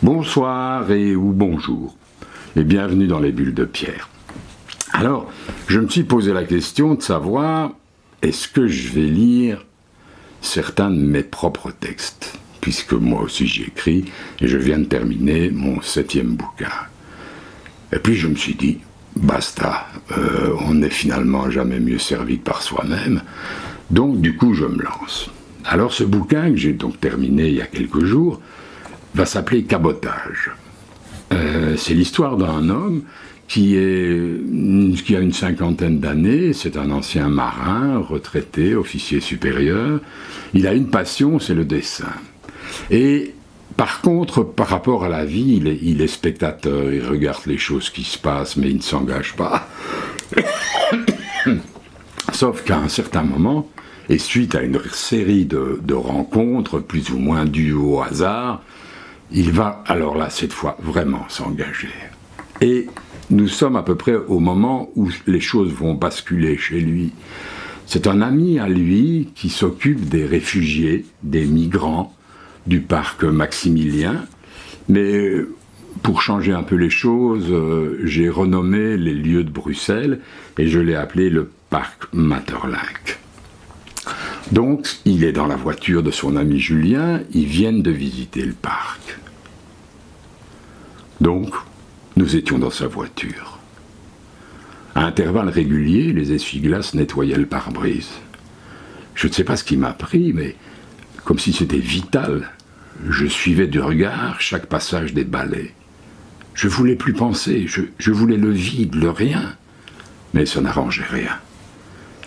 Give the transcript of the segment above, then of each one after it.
Bonsoir ou bonjour, et bienvenue dans les bulles de pierre. Alors, je me suis posé la question de savoir, est-ce que je vais lire certains de mes propres textes, puisque moi aussi j'écris, et je viens de terminer mon 7e bouquin. Et puis je me suis dit, basta, on n'est finalement jamais mieux servi que par soi-même, donc du coup je me lance. Alors ce bouquin, que j'ai donc terminé il y a quelques jours, va s'appeler Cabotage. C'est l'histoire d'un homme qui a une 50aine d'années, c'est un ancien marin, retraité, officier supérieur. Il a une passion, c'est le dessin. Et par contre, par rapport à la vie, il est spectateur, il regarde les choses qui se passent, mais il ne s'engage pas. Sauf qu'à un certain moment, et suite à une série de rencontres, plus ou moins dues au hasard, il va, alors là, cette fois, vraiment s'engager. Et nous sommes à peu près au moment où les choses vont basculer chez lui. C'est un ami à lui qui s'occupe des réfugiés, des migrants du parc Maximilien. Mais pour changer un peu les choses, j'ai renommé les lieux de Bruxelles et je l'ai appelé le parc Maeterlinck. Donc, il est dans la voiture de son ami Julien, ils viennent de visiter le parc. Donc, nous étions dans sa voiture. À intervalles réguliers, les essuie-glaces nettoyaient le pare-brise. Je ne sais pas ce qui m'a pris, mais comme si c'était vital, je suivais du regard chaque passage des balais. Je voulais plus penser, je voulais le vide, le rien, mais ça n'arrangeait rien.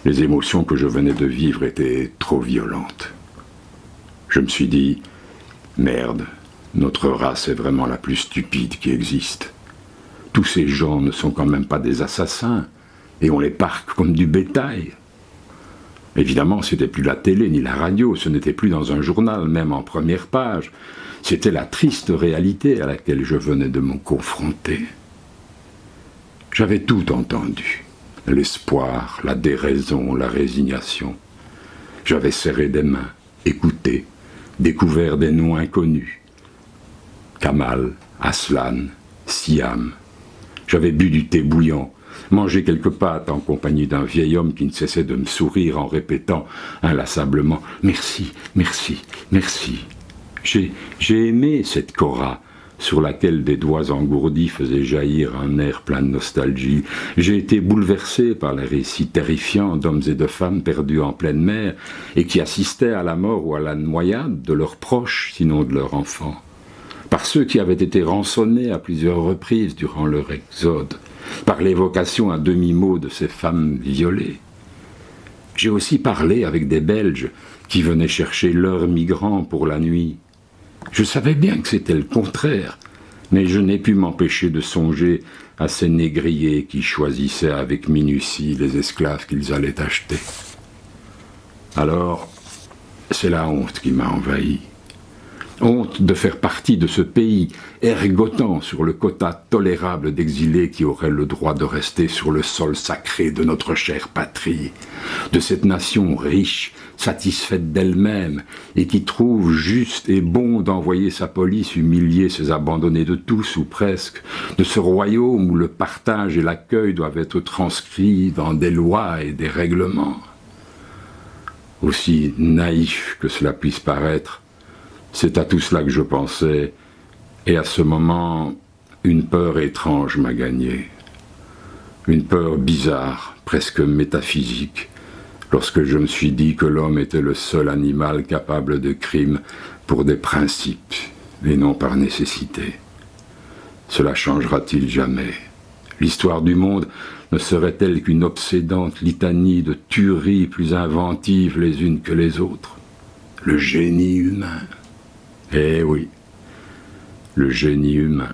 Les émotions que je venais de vivre étaient trop violentes. Je me suis dit, merde, notre race est vraiment la plus stupide qui existe. Tous ces gens ne sont quand même pas des assassins, et on les parque comme du bétail. Évidemment, c'était plus la télé ni la radio, ce n'était plus dans un journal, même en première page. C'était la triste réalité à laquelle je venais de me confronter. J'avais tout entendu. L'espoir, la déraison, la résignation. J'avais serré des mains, écouté, découvert des noms inconnus. Kamal, Aslan, Siam. J'avais bu du thé bouillant, mangé quelques pâtes en compagnie d'un vieil homme qui ne cessait de me sourire en répétant inlassablement « Merci, merci, merci ». J'ai aimé cette Cora, sur laquelle des doigts engourdis faisaient jaillir un air plein de nostalgie. J'ai été bouleversé par les récits terrifiants d'hommes et de femmes perdus en pleine mer et qui assistaient à la mort ou à la noyade de leurs proches, sinon de leurs enfants. Par ceux qui avaient été rançonnés à plusieurs reprises durant leur exode, par l'évocation à demi-mot de ces femmes violées. J'ai aussi parlé avec des Belges qui venaient chercher leurs migrants pour la nuit. Je savais bien que c'était le contraire, mais je n'ai pu m'empêcher de songer à ces négriers qui choisissaient avec minutie les esclaves qu'ils allaient acheter. Alors, c'est la honte qui m'a envahi. Honte de faire partie de ce pays ergotant sur le quota tolérable d'exilés qui auraient le droit de rester sur le sol sacré de notre chère patrie, de cette nation riche, satisfaite d'elle-même, et qui trouve juste et bon d'envoyer sa police humilier ses abandonnés de tous ou presque, de ce royaume où le partage et l'accueil doivent être transcrits dans des lois et des règlements. Aussi naïf que cela puisse paraître, c'est à tout cela que je pensais, et à ce moment, une peur étrange m'a gagné. Une peur bizarre, presque métaphysique, lorsque je me suis dit que l'homme était le seul animal capable de crime pour des principes, et non par nécessité. Cela changera-t-il jamais? L'histoire du monde ne serait-elle qu'une obsédante litanie de tueries plus inventives les unes que les autres? Le génie humain. Eh oui, le génie humain.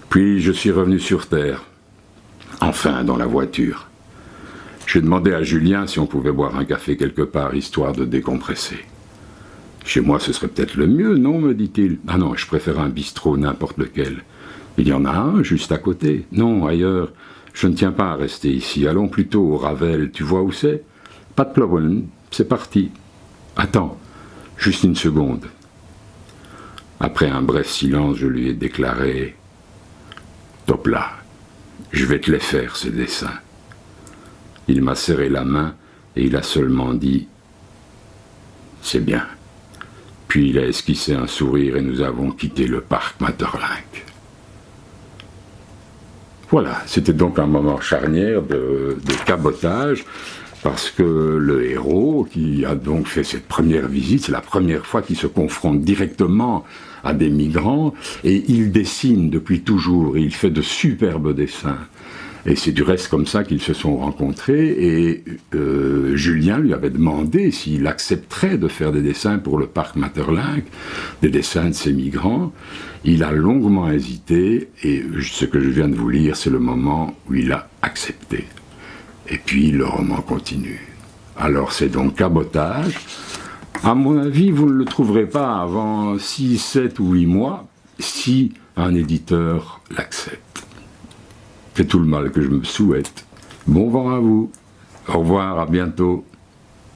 Puis je suis revenu sur Terre, enfin dans la voiture. J'ai demandé à Julien si on pouvait boire un café quelque part, histoire de décompresser. Chez moi, ce serait peut-être le mieux, non, me dit-il. Ah non, je préfère un bistrot, n'importe lequel. Il y en a un, juste à côté. Non, ailleurs. Je ne tiens pas à rester ici. Allons plutôt au Ravel. Tu vois où c'est? Pas de problème, c'est parti. Attends. Juste une seconde. Après un bref silence, je lui ai déclaré « Topla, je vais te les faire, ces dessins. » Il m'a serré la main et il a seulement dit « C'est bien ». Puis il a esquissé un sourire et nous avons quitté le parc Maeterlinck. Voilà, c'était donc un moment charnière de cabotage, parce que le héros, qui a donc fait cette première visite, c'est la première fois qu'il se confronte directement à des migrants, et il dessine depuis toujours, et il fait de superbes dessins. Et c'est du reste comme ça qu'ils se sont rencontrés, et Julien lui avait demandé s'il accepterait de faire des dessins pour le parc Maeterlinck, des dessins de ces migrants. Il a longuement hésité, et ce que je viens de vous lire, c'est le moment où il a accepté. Et puis le roman continue. Alors c'est donc cabotage. À mon avis, vous ne le trouverez pas avant 6, 7 ou 8 mois, si un éditeur l'accepte. C'est tout le mal que je me souhaite. Bon vent à vous. Au revoir, à bientôt.